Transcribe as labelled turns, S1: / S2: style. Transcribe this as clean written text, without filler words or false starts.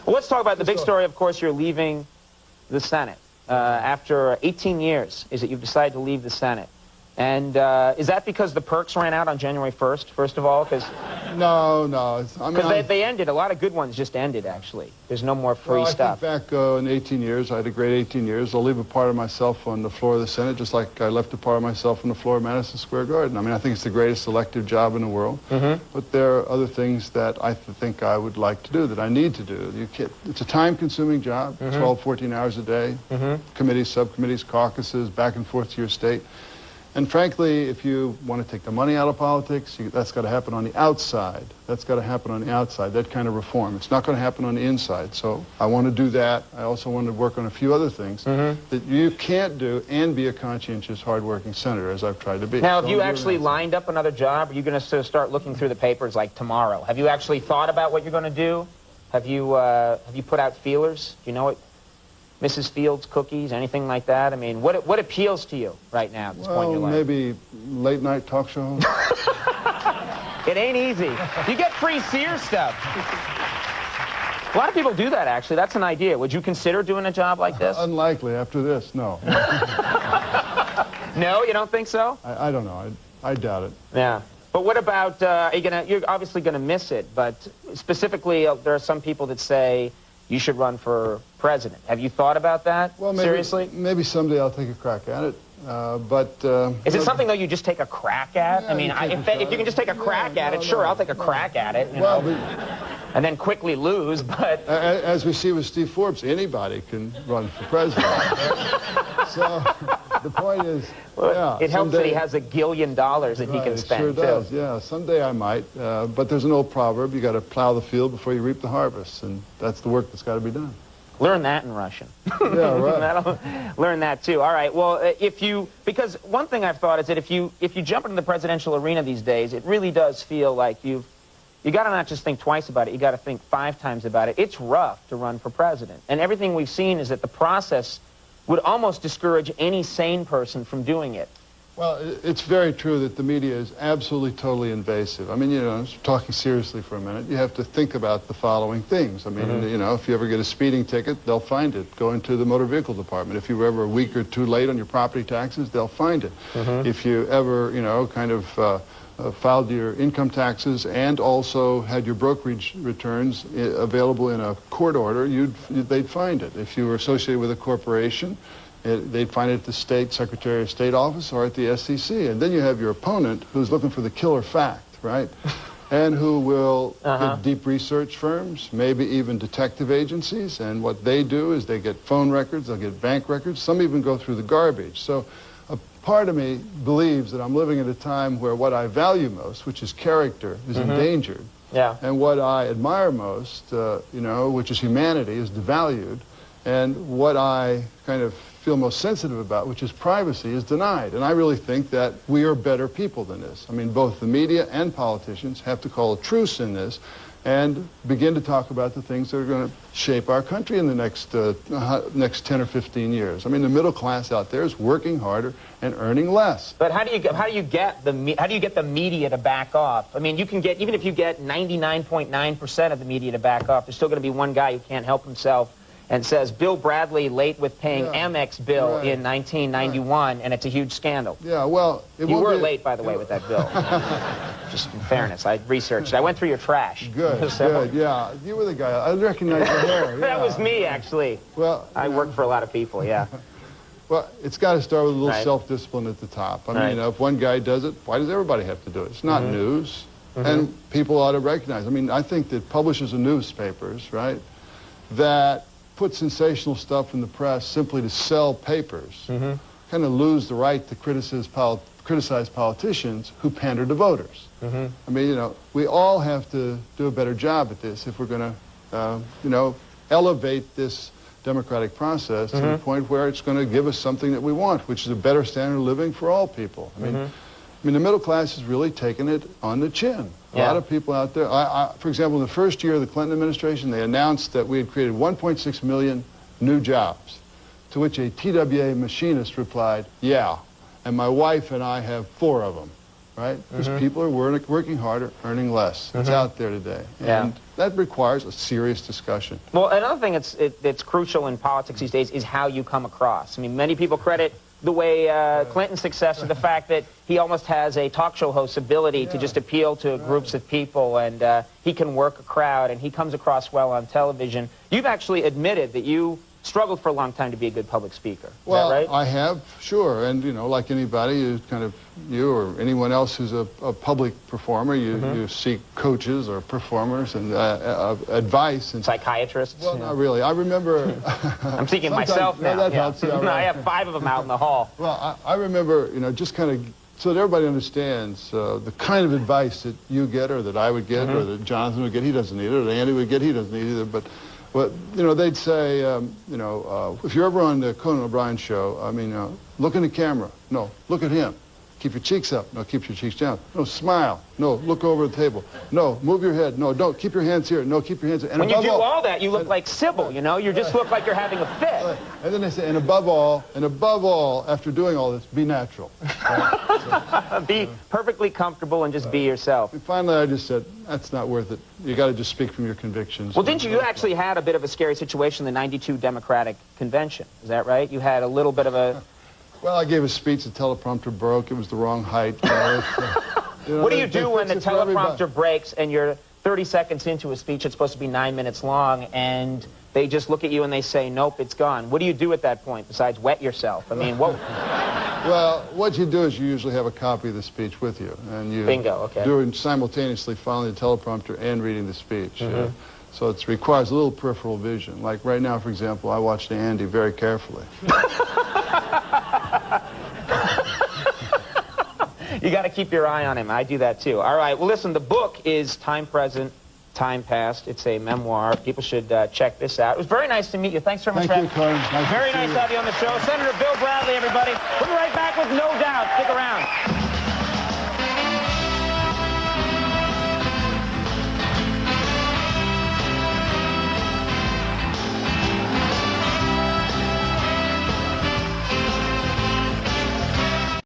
S1: Well, let's talk about the big story. Of course, you're leaving the Senate. After 18 years, is it you've decided to leave the Senate? And is that because the perks ran out on January 1st, first of all?
S2: No.
S1: Because they ended. A lot of good ones just ended, actually. There's no more free stuff.
S2: I think back in 18 years, I had a great 18 years. I'll leave a part of myself on the floor of the Senate, just like I left a part of myself on the floor of Madison Square Garden. I mean, I think it's the greatest elective job in the world. But there are other things that I think I would like to do, that I need to do. It's a time-consuming job, 12, 14 hours a day, committees, subcommittees, caucuses, back and forth to your state. And frankly, if you want to take the money out of politics, that's got to happen on the outside. That's got to happen on the outside, that kind of reform. It's not going to happen on the inside. So I want to do that. I also want to work on a few other things that you can't do and be a conscientious, hardworking senator, as I've tried to be.
S1: Now, have you actually lined up another job? Are you going to start looking through the papers like tomorrow? Have you actually thought about what you're going to do? Have you put out feelers? Do you know what? Mrs. Fields cookies, anything like that? I mean, what appeals to you right now at this point in your life?
S2: Maybe late-night talk shows.
S1: It ain't easy. You get free Sears stuff. A lot of people do that, actually. That's an idea. Would you consider doing a job like this?
S2: Unlikely. After this, no.
S1: No, you don't think so?
S2: I don't know. I doubt it.
S1: Yeah. But what about, you're obviously going to miss it, but specifically, there are some people that say you should run for president. Have you thought about that?
S2: Well,
S1: seriously?
S2: Maybe someday I'll take a crack at it.
S1: Is it something, though, you just take a crack at? Yeah, I mean, if you can just take a crack at it, sure, I'll take a crack at it, you know, and then quickly lose, but...
S2: As we see with Steve Forbes, anybody can run for president. So the point is,
S1: it helps that he has $1 billion that he can spend,
S2: sure does, yeah. Someday I might, but there's an old proverb, you got to plow the field before you reap the harvest, and that's the work that's got to be done.
S1: Learn that in Russian.
S2: Yeah, right.
S1: Learn that too. All right. Well, because one thing I've thought is that if you jump into the presidential arena these days, it really does feel like you got to not just think twice about it. You got to think 5 times about it. It's rough to run for president, and everything we've seen is that the process would almost discourage any sane person from doing it.
S2: Well, it's very true that the media is absolutely, totally invasive. I mean, you know, talking seriously for a minute, you have to think about the following things. I mean, you know, if you ever get a speeding ticket, they'll find it. Go into the motor vehicle department. If you were ever a week or two late on your property taxes, they'll find it. If you ever, you know, kind of filed your income taxes and also had your brokerage returns available in a court order, they'd find it. If you were associated with a corporation, they'd find it at the State Secretary of State office or at the SEC. And then you have your opponent who's looking for the killer fact, right? And who will get deep research firms, maybe even detective agencies. And what they do is they get phone records, they'll get bank records. Some even go through the garbage. So a part of me believes that I'm living at a time where what I value most, which is character, is endangered.
S1: Yeah.
S2: And what I admire most, you know, which is humanity, is devalued. And what I kind of feel most sensitive about, which is privacy, is denied. And I really think that we are better people than this. I mean, both the media and politicians have to call a truce in this and begin to talk about the things that are going to shape our country in the next 10 or 15 years. I mean, the middle class out there is working harder and earning less.
S1: But how do you get the media to back off? I mean, you can get, even if you get 99.9% of the media to back off, there's still going to be one guy who can't help himself and says, Bill Bradley late with paying Amex bill in 1991, and it's a huge scandal.
S2: Yeah, well...
S1: You were late, by the way, with that bill. Just in fairness, I researched it. I went through your trash.
S2: Good, good, yeah. You were the guy. I recognize your hair.
S1: That was me, actually. Well, I worked for a lot of people, yeah.
S2: Well, it's got to start with a little self-discipline at the top. I mean, you know, if one guy does it, why does everybody have to do it? It's not news. And people ought to recognize. I mean, I think that publishers of newspapers, right, that put sensational stuff in the press simply to sell papers, kind of lose the right to criticize politicians who pander to voters. I mean, you know, we all have to do a better job at this if we're going to, you know, elevate this democratic process to the point where it's going to give us something that we want, which is a better standard of living for all people. I mean, the middle class has really taken it on the chin. A lot of people out there, for example, in the first year of the Clinton administration, they announced that we had created 1.6 million new jobs, to which a TWA machinist replied, yeah, and my wife and I have 4 of them. right? Because people are working harder, earning less. It's out there today. And that requires a serious discussion.
S1: Well, another thing that's crucial in politics these days is how you come across. I mean, many people credit the way Clinton's success to the fact that he almost has a talk show host's ability to just appeal to groups of people, and he can work a crowd, and he comes across well on television. You've actually admitted that you struggled for a long time to be a good public speaker. Is that right?
S2: I have, sure. And, you know, like anybody, you or anyone else who's a public performer, you seek coaches or performers and advice. And
S1: psychiatrists?
S2: Well, not really. I remember...
S1: I'm seeking myself now.
S2: No, that helps. Yeah, right.
S1: I have 5 of them out in the hall.
S2: Well, I remember, you know, just kind of... So that everybody understands the kind of advice that you get or that I would get or that Jonathan would get, he doesn't need it, or that Andy would get, he doesn't need it either. But you know, they'd say, you know, if you're ever on the Conan O'Brien show, I mean, look in the camera. No, look at him. Keep your cheeks up. No, keep your cheeks down. No, smile. No, look over the table. No, move your head. No, don't. Keep your hands here. No, keep your hands here. And
S1: when you do all that, you look like Sybil, you know? You just look like you're having a fit.
S2: And then they say, and above all, after doing all this, be natural. Right? So,
S1: be perfectly comfortable and just be yourself.
S2: And finally, I just said, that's not worth it. You got to just speak from your convictions.
S1: Well, didn't you actually had a bit of a scary situation in the '92 Democratic Convention? Is that right? You had a little bit of a...
S2: Well, I gave a speech, the teleprompter broke, it was the wrong height. You know,
S1: what do you do when the teleprompter breaks and you're 30 seconds into a speech that's supposed to be 9 minutes long and they just look at you and they say, nope, it's gone? What do you do at that point besides wet yourself? I mean, what...
S2: Well, what you do is you usually have a copy of the speech with you. And you do simultaneously following the teleprompter and reading the speech. So it requires a little peripheral vision. Like right now, for example, I watched Andy very carefully.
S1: You got to keep your eye on him. I do that too. All right. Well, listen, the book is Time Present, Time Past. It's a memoir. People should check this out. It was very nice to meet you. Thanks very much.
S2: Thank you, Conan.
S1: Very nice to have you on the show. Senator Bill Bradley, everybody. We'll be right back with No Doubt.